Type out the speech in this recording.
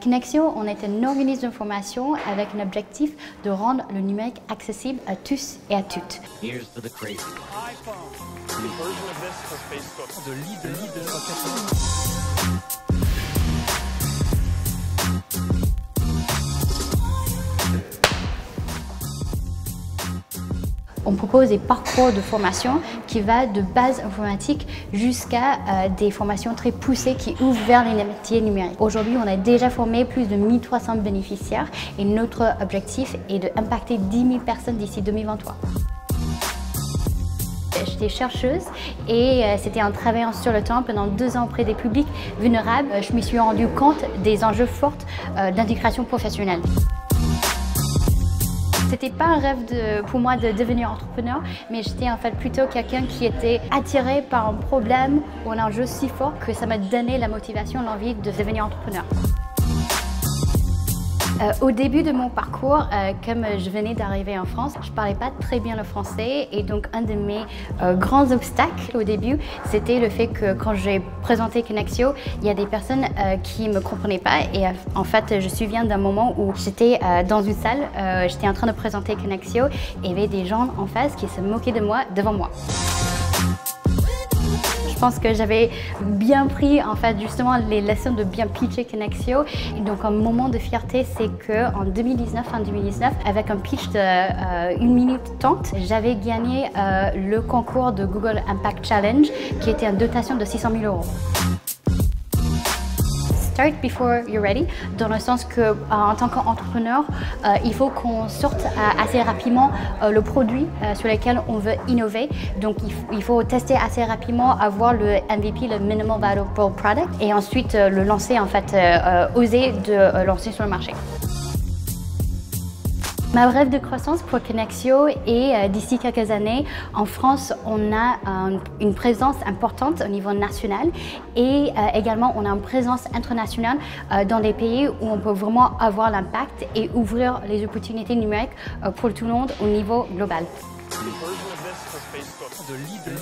Connexio, on est un organisme de formation avec un objectif de rendre le numérique accessible à tous et à toutes. Here's to the crazy. iPhone. The version of this for Facebook. De leader. On propose des parcours de formation qui va de base informatique jusqu'à des formations très poussées qui ouvrent vers les métiers numériques. Aujourd'hui, on a déjà formé plus de 1300 bénéficiaires et notre objectif est d'impacter 10 000 personnes d'ici 2023. J'étais chercheuse et c'était en travaillant sur le temps pendant 2 ans auprès des publics vulnérables. Je me suis rendu compte des enjeux forts d'intégration professionnelle. C'était pas un rêve pour moi de devenir entrepreneur, mais j'étais en fait plutôt quelqu'un qui était attiré par un problème ou un enjeu si fort que ça m'a donné la motivation, l'envie de devenir entrepreneur. Au début de mon parcours, comme je venais d'arriver en France, je ne parlais pas très bien le français et donc un de mes grands obstacles au début, c'était le fait que quand j'ai présenté Connexio, il y a des personnes qui ne me comprenaient pas et en fait je me souviens d'un moment où j'étais dans une salle, j'étais en train de présenter Connexio et il y avait des gens en face qui se moquaient de moi devant moi. Je pense que j'avais bien pris en fait justement les leçons de bien pitcher Connexio. Et donc un moment de fierté, c'est qu'en fin 2019, avec un pitch de 1 minute 30, j'avais gagné le concours de Google Impact Challenge qui était une dotation de 600 000 €. Start before you're ready, dans le sens que en tant qu'entrepreneur, il faut qu'on sorte assez rapidement le produit sur lequel on veut innover. Donc il faut tester assez rapidement, avoir le MVP, le Minimum Viable Product, et ensuite le lancer en fait, oser de lancer sur le marché. Ma rêve de croissance pour Connexio est d'ici quelques années, en France, on a une présence importante au niveau national et également on a une présence internationale dans des pays où on peut vraiment avoir l'impact et ouvrir les opportunités numériques pour tout le monde au niveau global. The version of this for Facebook. De leader.